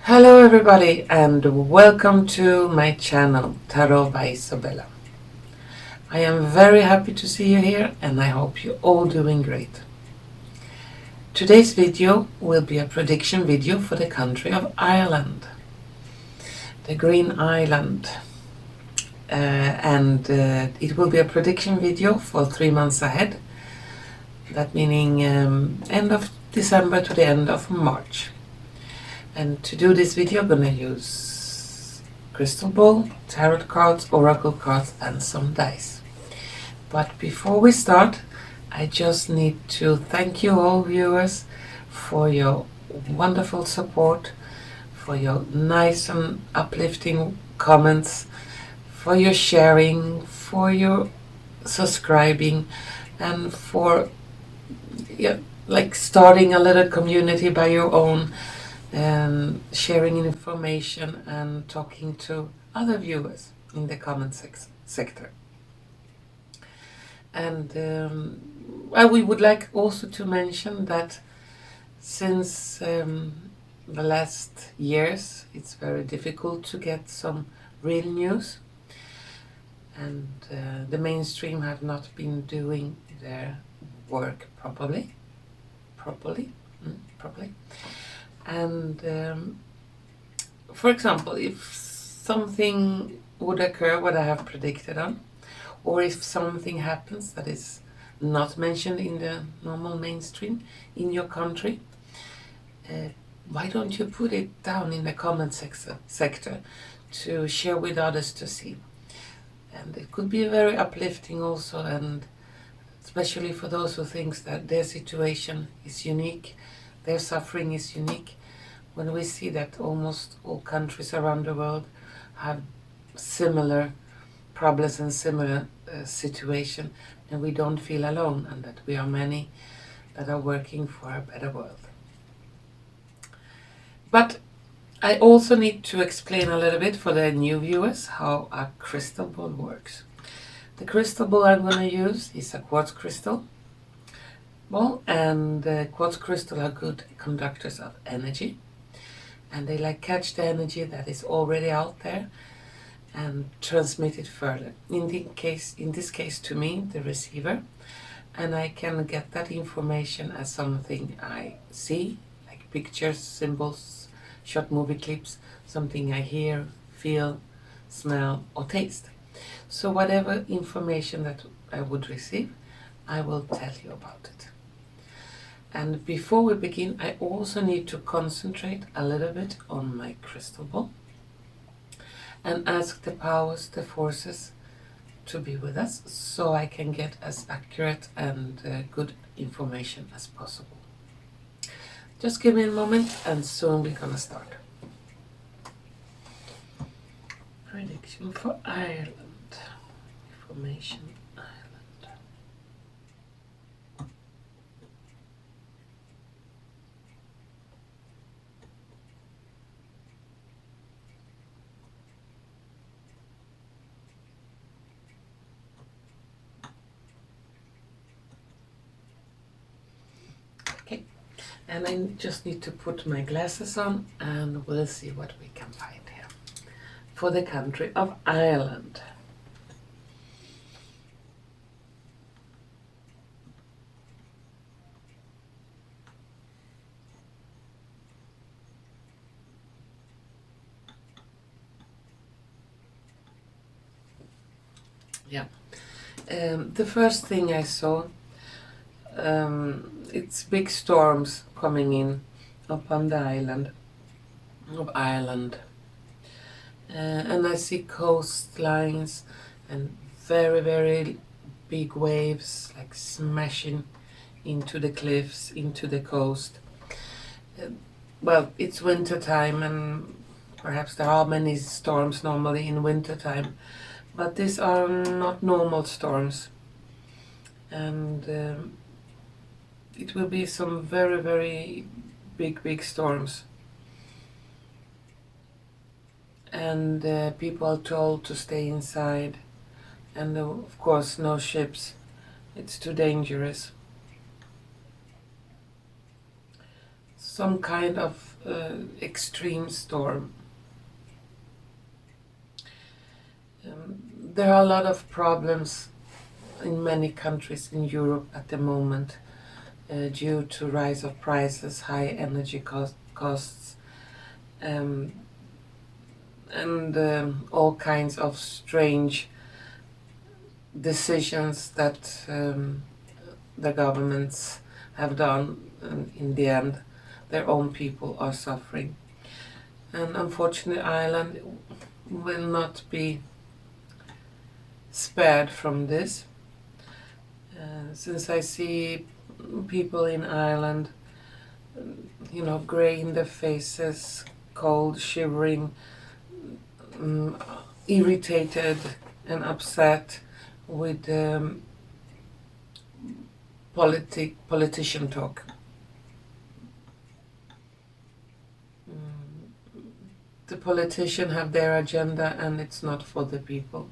Hello everybody and welcome to my channel Tarot by Izabela. I am very happy to see you here and I hope you're all doing great. Today's video will be a prediction video for the country of Ireland, the Green Island, and it will be a prediction video for 3 months ahead, that meaning end of December to the end of March. And to do this video, I'm going to use crystal ball, tarot cards, oracle cards, and some dice. But before we start, I just need to thank you all viewers for your wonderful support, for your nice and uplifting comments, for your sharing, for your subscribing, and for starting a little community by your own, and sharing information and talking to other viewers in the comment sector. And we would like also to mention that since the last years it's very difficult to get some real news, and the mainstream have not been doing their work properly. And for example, if something would occur what I have predicted on, or if something happens that is not mentioned in the normal mainstream in your country, why don't you put it down in the comment sector to share with others to see? And it could be very uplifting also, and especially for those who think that their situation is unique, their suffering is unique. When we see that almost all countries around the world have similar problems and similar situation, and we don't feel alone, and that we are many that are working for a better world. But I also need to explain a little bit for the new viewers how a crystal ball works. The crystal ball I'm going to use is a quartz crystal ball, and quartz crystal are good conductors of energy, and they catch the energy that is already out there and transmit it further. In this case to me, the receiver, and I can get that information as something I see, like pictures, symbols, short movie clips, something I hear, feel, smell, or taste. So whatever information that I would receive, I will tell you about it. And before we begin, I also need to concentrate a little bit on my crystal ball and ask the powers, the forces, to be with us so I can get as accurate and good information as possible. Just give me a moment and soon we're gonna start. Prediction for Ireland. Information. Okay, and I just need to put my glasses on and we'll see what we can find here for the country of Ireland. Yeah, the first thing I saw, it's big storms coming in upon the island of Ireland, and I see coastlines and very, very big waves smashing into the cliffs, into the coast. Well, it's winter time, and perhaps there are many storms normally in winter time, but these are not normal storms, and it will be some very, very big storms, and people are told to stay inside, and of course no ships, it's too dangerous. Some kind of extreme storm. There are a lot of problems in many countries in Europe at the moment due to rise of prices, high energy costs, and all kinds of strange decisions that the governments have done, and in the end their own people are suffering. And unfortunately Ireland will not be spared from this. Since I see people in Ireland, grey in their faces, cold, shivering, irritated and upset with politician talk. The politicians have their agenda and it's not for the people.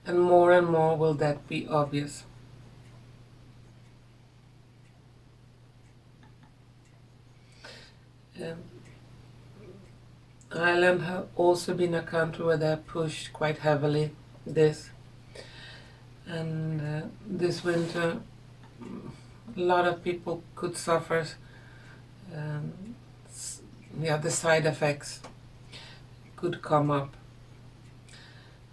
And more will that be obvious. Ireland have also been a country where they have pushed quite heavily this. And this winter, a lot of people could suffer the side effects could come up.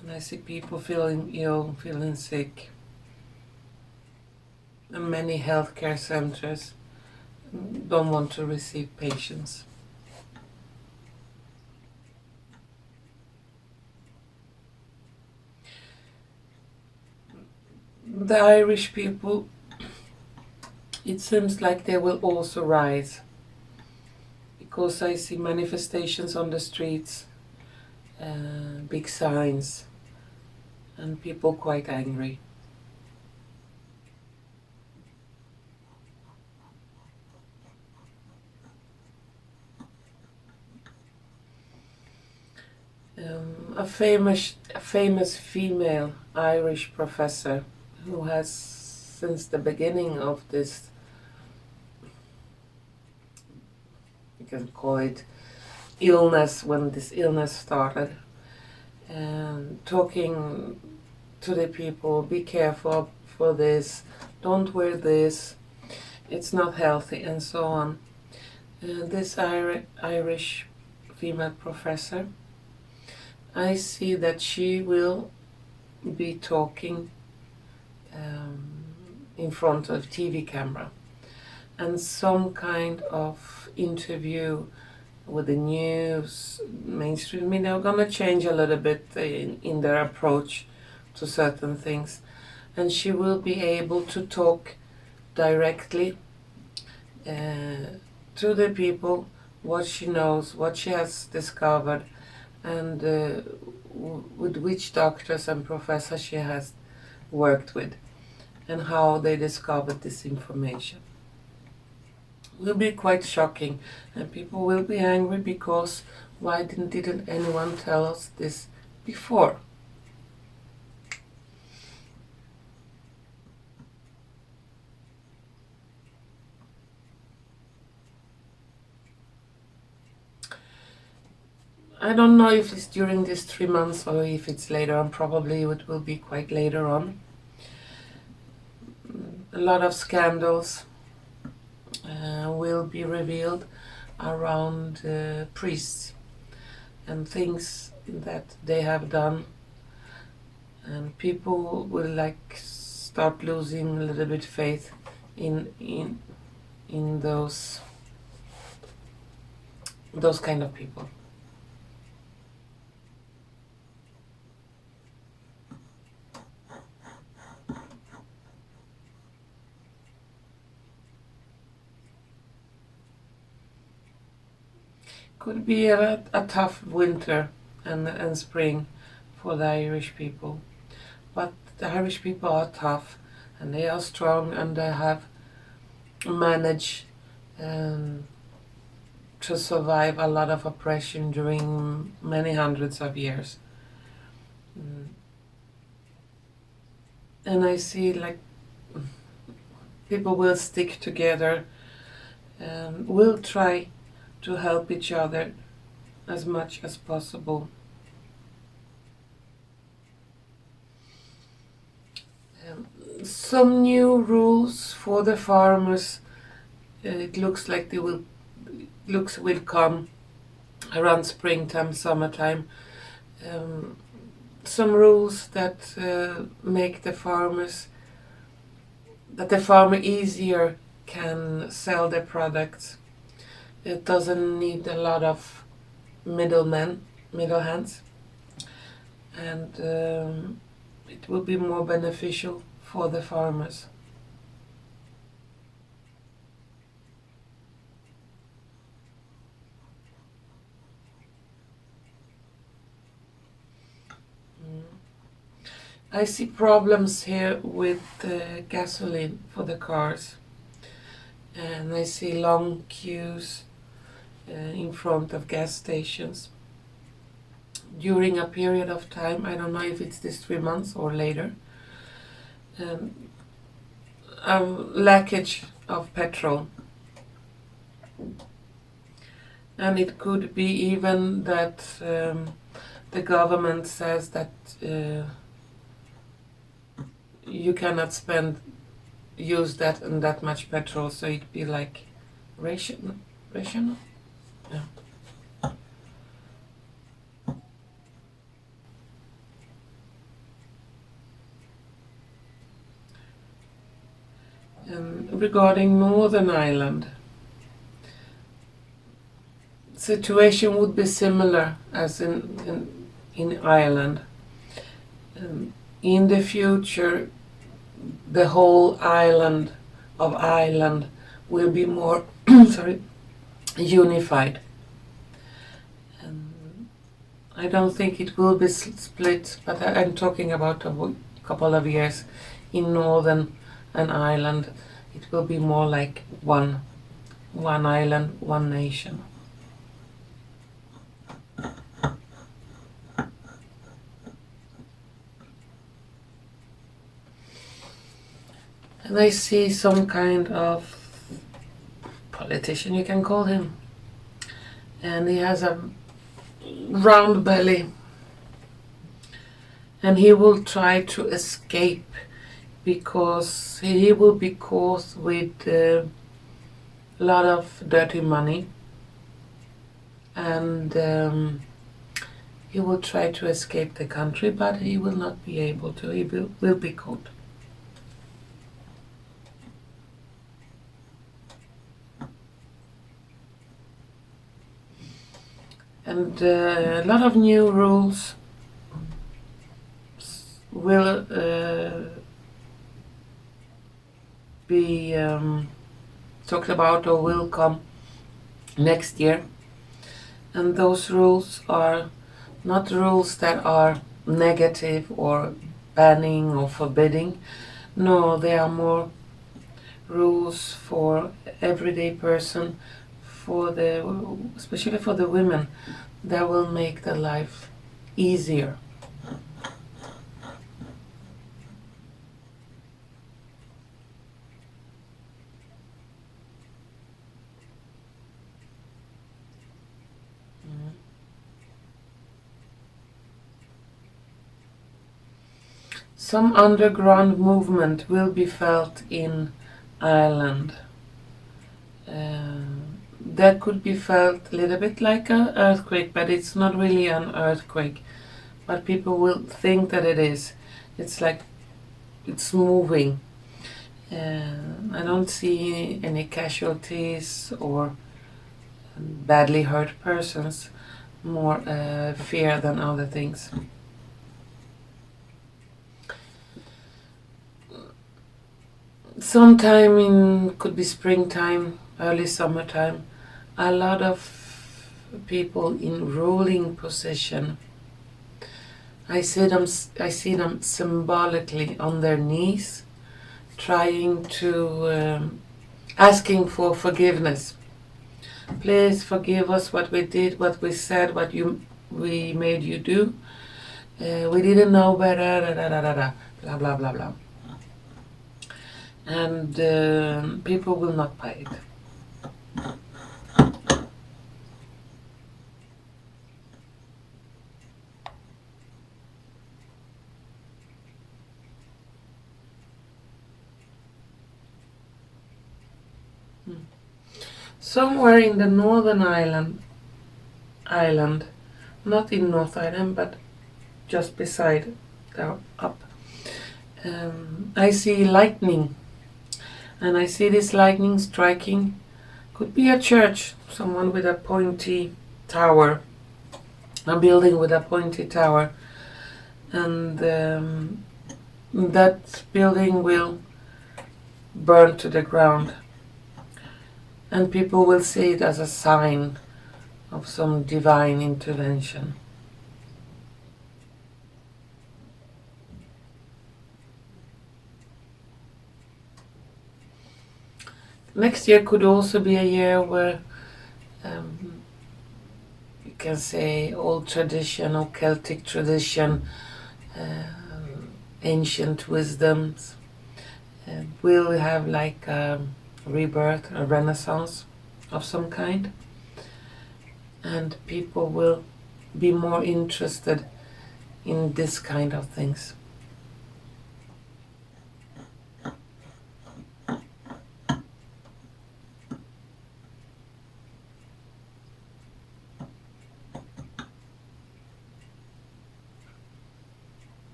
And I see people feeling ill, feeling sick. And many healthcare centers don't want to receive patients. The Irish people, it seems like they will also rise, because I see manifestations on the streets, big signs, and people quite angry. A famous female Irish professor who has, since the beginning of this, you can call it illness, when this illness started, talking to the people, be careful for this, don't wear this, it's not healthy, and so on. This Irish female professor, I see that she will be talking in front of TV camera, and some kind of interview with the news, mainstream media are going to change a little bit in their approach to certain things, and she will be able to talk directly to the people, what she knows, what she has discovered, and with which doctors and professors she has worked with, and how they discovered this information. It will be quite shocking, and people will be angry because why didn't anyone tell us this before? I don't know if it's during these 3 months or if it's later on. Probably it will be quite later on. A lot of scandals will be revealed around priests and things that they have done, and people will start losing a little bit faith in those kind of people. Could be a tough winter and spring for the Irish people. But the Irish people are tough, and they are strong, and they have managed to survive a lot of oppression during many hundreds of years. And I see people will stick together and we'll try to help each other as much as possible. Some new rules for the farmers. It looks like will come around springtime, summertime. Some rules that make the farmer easier can sell their products. It doesn't need a lot of middle hands, and it will be more beneficial for the farmers. I see problems here with gasoline for the cars, and I see long queues in front of gas stations during a period of time. I don't know if it's this 3 months or later. A lackage of petrol, and it could be even that the government says that you cannot use that and that much petrol, so it'd be like rational. Yeah. Regarding Northern Ireland, situation would be similar as in Ireland. In the future, the whole island of Ireland will be more unified. I don't think it will be split, but I'm talking about a couple of years in Northern and Ireland. It will be more like one island, one nation. And I see some kind of politician, you can call him, and he has a round belly, and he will try to escape because he will be caught with a lot of dirty money, and he will try to escape the country, but he will not be able to. He will be caught. And a lot of new rules will be talked about or will come next year. And those rules are not rules that are negative or banning or forbidding. No, they are more rules for everyday person, especially for the women, that will make their life easier. Some underground movement will be felt in Ireland. That could be felt a little bit like an earthquake, but it's not really an earthquake. But people will think that it is. It's like it's moving. I don't see any casualties or badly hurt persons. More fear than other things. Sometime could be springtime, early summertime, a lot of people in ruling position. I see them symbolically on their knees, trying to asking for forgiveness. Please forgive us what we did, what we said, we made you do. We didn't know better. Blah blah blah blah. And people will not buy it. somewhere in the northern island, not in North Island, but just beside, there up, I see lightning, and I see this lightning striking. Could be a church, someone with a pointy tower, a building with a pointy tower, and that building will burn to the ground, and people will see it as a sign of some divine intervention. Next year could also be a year where you can say old tradition or Celtic tradition, ancient wisdoms, will have like a rebirth, a renaissance of some kind, and people will be more interested in this kind of things.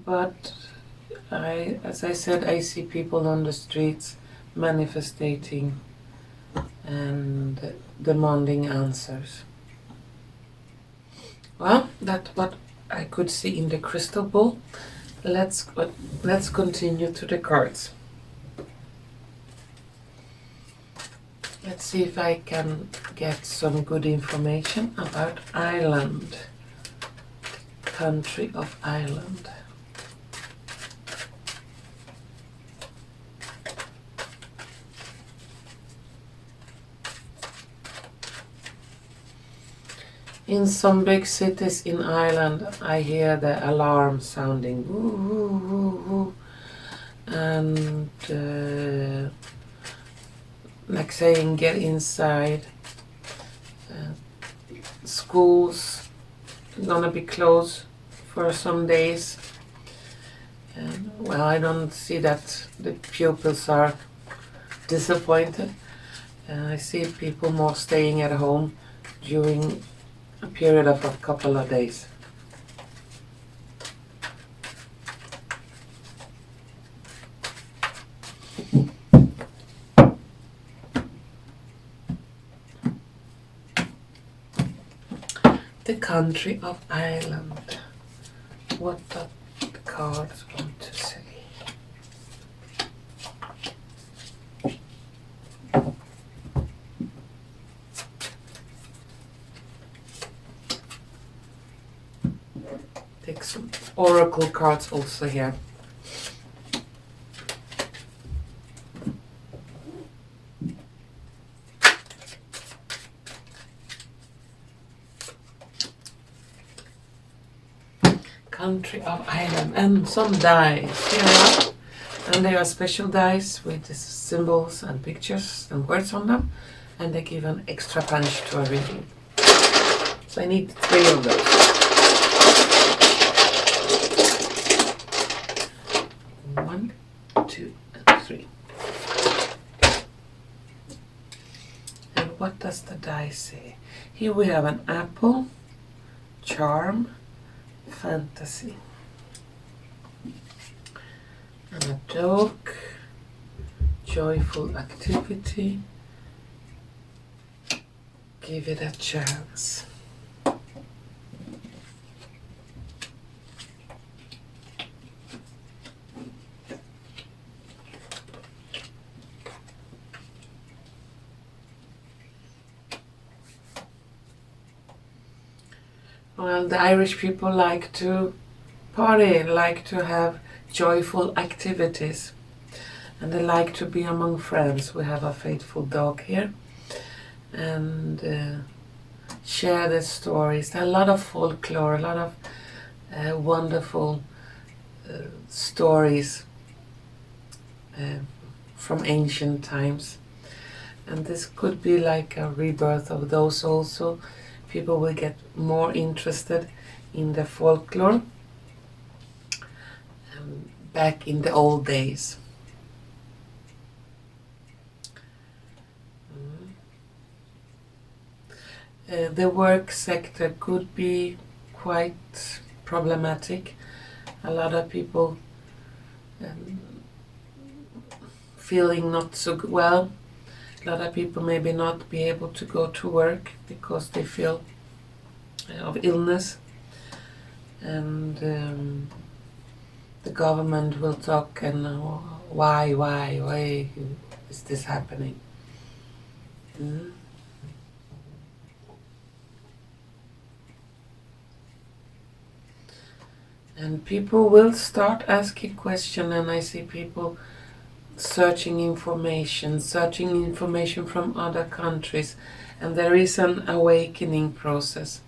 But as I said, I see people on the streets manifesting and demanding answers. Well, that's what I could see in the crystal ball. Let's continue to the cards. Let's see if I can get some good information about Ireland, country of Ireland. In some big cities in Ireland, I hear the alarm sounding, woo, woo, woo, woo. And like saying, get inside. Schools gonna be closed for some days. Well, I don't see that the pupils are disappointed. I see people more staying at home during a period of a couple of days. The country of Ireland. What do the cards want to say? Take some oracle cards also here. Country of Ireland, and some dice here, and they are special dice with these symbols and pictures and words on them, and they give an extra punch to a reading. So I need 3 of those. 1, 2, and 3. And what does the dice say? Here we have an apple, charm, fantasy, and a dog, joyful activity, give it a chance. Well, the Irish people like to party, like to have joyful activities, and they like to be among friends. We have a faithful dog here, and share the stories. There are a lot of folklore, a lot of wonderful stories from ancient times, and this could be like a rebirth of those also. People will get more interested in the folklore back in the old days. The work sector could be quite problematic. A lot of people feeling not so well. A lot of people maybe not be able to go to work because they feel of illness, and the government will talk and why is this happening? And people will start asking questions, and I see people searching information from other countries, and there is an awakening process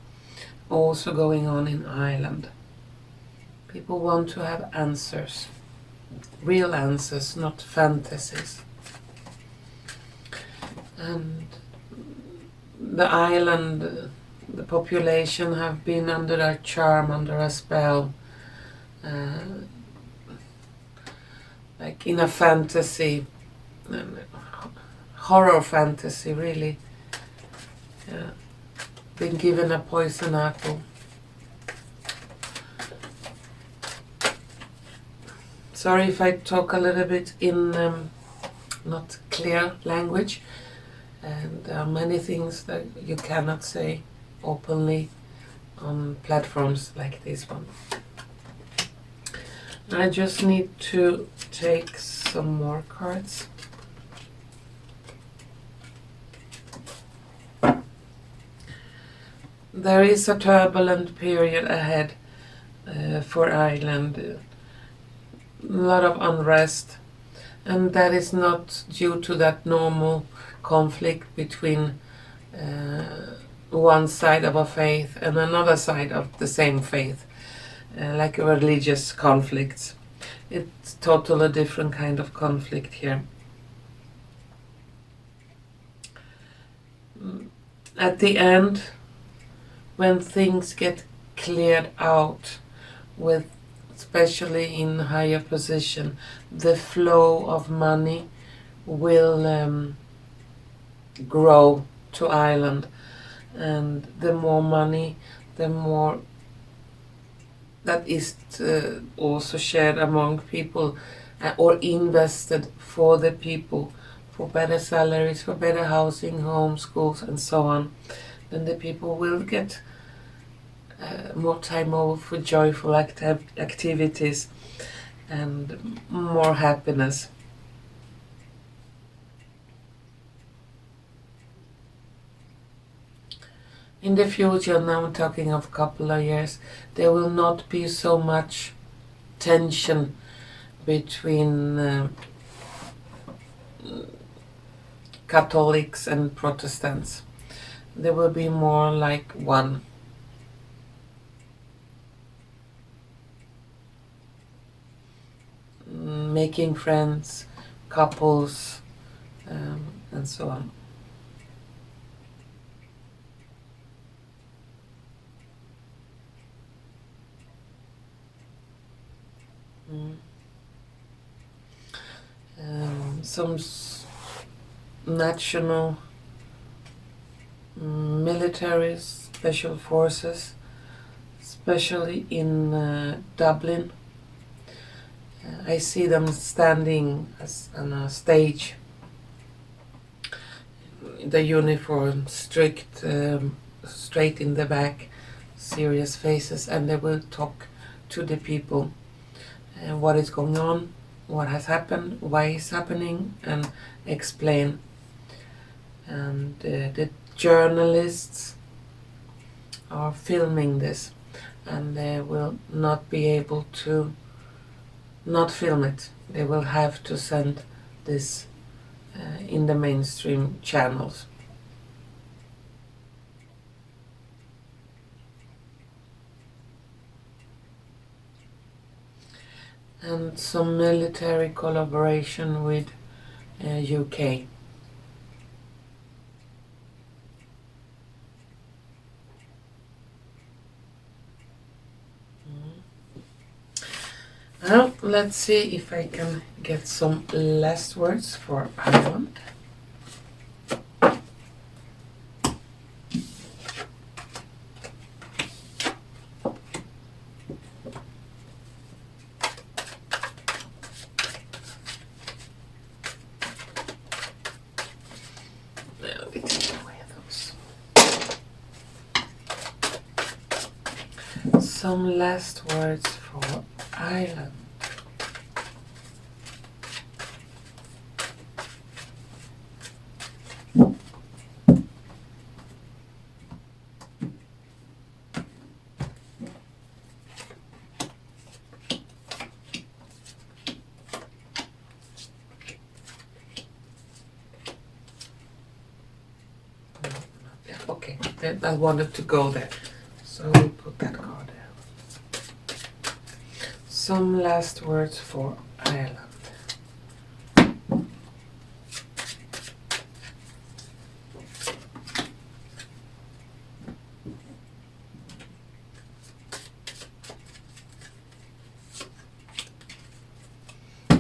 also going on in Ireland. People want to have answers, real answers, not fantasies. And the island, the population have been under a charm, under a spell, like in a fantasy, horror fantasy, really. Been given a poison apple. Sorry if I talk a little bit in not clear language, and there are many things that you cannot say openly on platforms like this one. I just need to take some more cards. There is a turbulent period ahead for Ireland. A lot of unrest, and that is not due to that normal conflict between one side of a faith and another side of the same faith, like religious conflicts. It's totally different kind of conflict here. At the end, when things get cleared out, with especially in higher position, the flow of money will grow to Ireland, and the more money, the more that is also shared among people or invested for the people, for better salaries, for better housing, homes, schools, and so on, then the people will get more time over for joyful activities and more happiness. In the future, now I'm talking of a couple of years, there will not be so much tension between Catholics and Protestants. There will be more like one. Making friends, couples, and so on. Some national military special forces, especially in Dublin. I see them standing on a stage, the uniform, strict, straight in the back, serious faces, and they will talk to the people what is going on, what has happened, why it's happening, and explain. And the journalists are filming this, and they will not be able to not film it. They will have to send this in the mainstream channels. And some military collaboration with UK. Now, let's see if I can get some last words for Ireland. some last words for Ireland. Okay, then I wanted to go there, so we put that card there. Some last words for Ireland.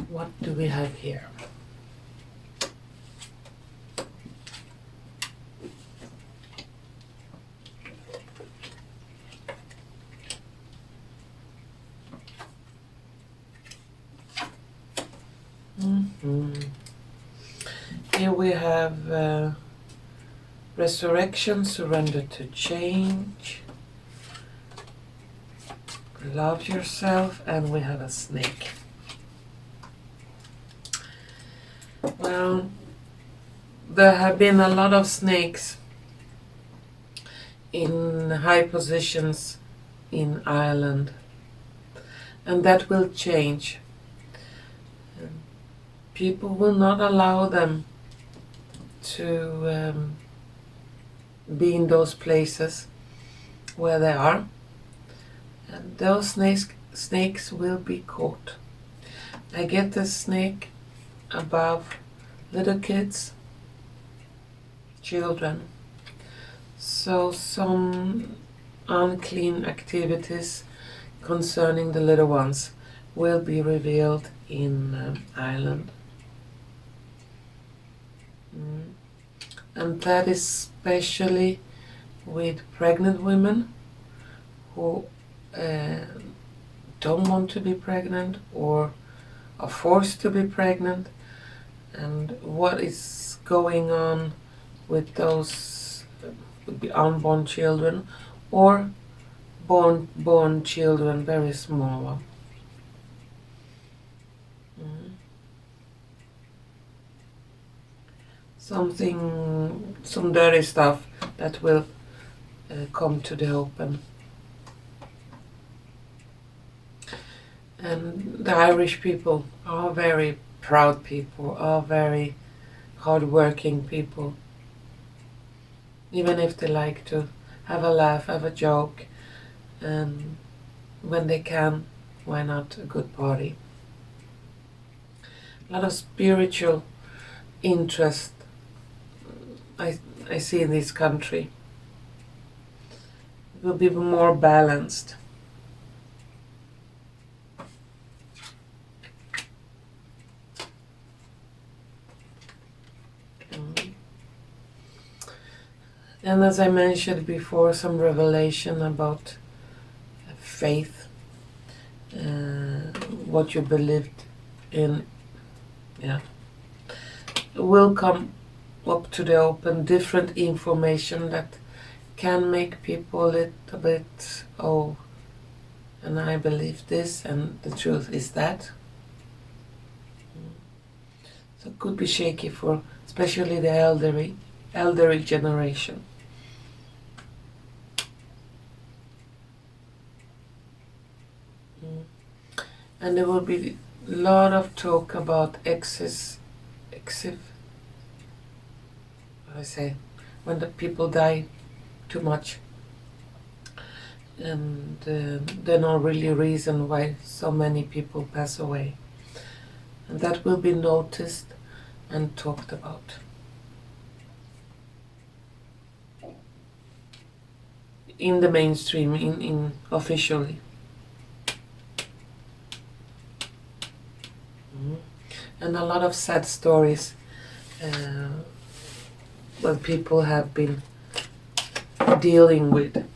What do we have here? Here we have resurrection, surrender to change, love yourself, and we have a snake. Well, there have been a lot of snakes in high positions in Ireland, and that will change. People will not allow them to be in those places where they are, and those snakes will be caught. I get the snake above little kids, children, so some unclean activities concerning the little ones will be revealed in Ireland. And that is especially with pregnant women who don't want to be pregnant or are forced to be pregnant, and what is going on with those would be unborn children or born children, very small. Some dirty stuff that will come to the open. And the Irish people are very proud people, are very hard-working people. Even if they like to have a laugh, have a joke, and when they can, why not a good party? A lot of spiritual interest I see in this country. It will be more balanced. And as I mentioned before, some revelation about faith, what you believed in, will come up to the open, different information that can make people a little bit, and I believe this, and the truth is that. So it could be shaky for especially the elderly generation. And there will be a lot of talk about when the people die too much, and there no really reason why so many people pass away, and that will be noticed and talked about. In the mainstream, in officially. And a lot of sad stories what people have been dealing with.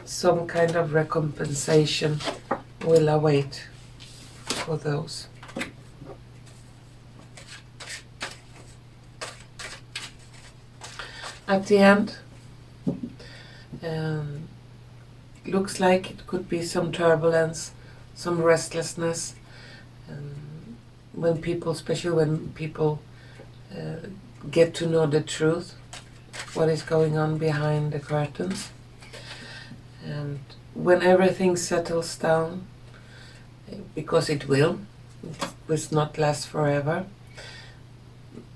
Some kind of recompensation will await for those. At the end, looks like it could be some turbulence, some restlessness, when people, especially when people get to know the truth, what is going on behind the curtains. And when everything settles down, because it will not last forever,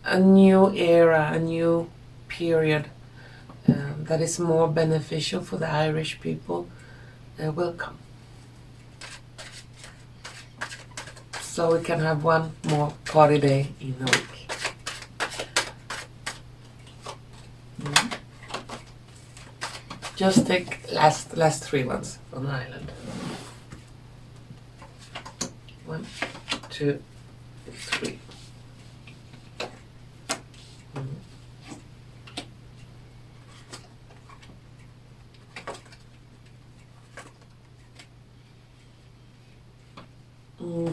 a new era, a new period that is more beneficial for the Irish people will come. So we can have one more party day in a week. Just take last three ones on the island. 1, 2, 3.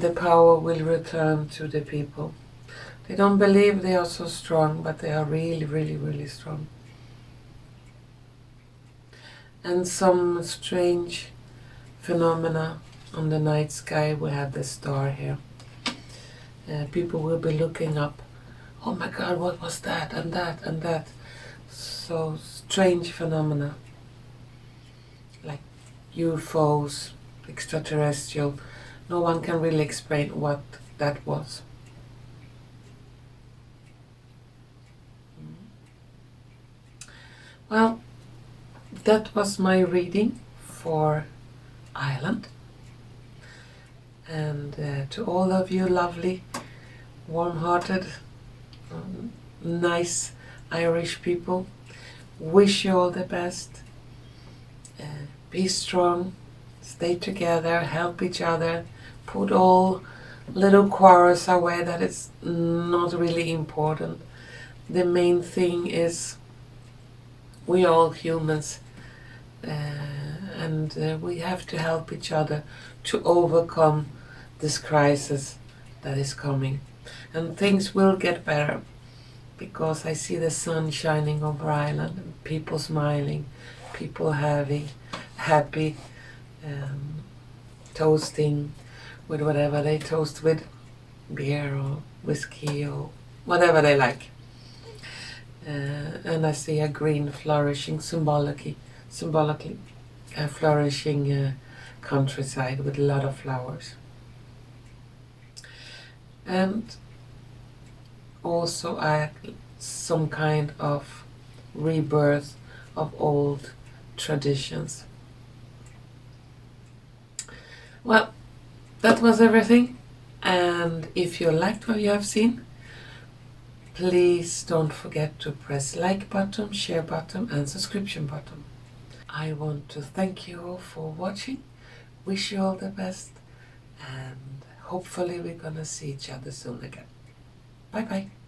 The power will return to the people. They don't believe they are so strong, but they are really, really, really strong. And some strange phenomena on the night sky. We have the star here. People will be looking up. Oh my God, what was that and that and that? So strange phenomena, like UFOs, extraterrestrial. No one can really explain what that was. Well, that was my reading for Ireland. And to all of you lovely, warm-hearted, nice Irish people, wish you all the best. Be strong, stay together, help each other, put all little quarrels away that is not really important. The main thing is we are all humans, and we have to help each other to overcome this crisis that is coming. And things will get better, because I see the sun shining over Ireland, and people smiling, people happy, toasting with whatever they toast with, beer or whiskey or whatever they like. And I see a green flourishing, symbolically a flourishing countryside with a lot of flowers. And also some kind of rebirth of old traditions. Well, that was everything. And if you liked what you have seen, please don't forget to press like button, share button and subscription button. I want to thank you all for watching, wish you all the best, and hopefully we're gonna see each other soon again. Bye bye.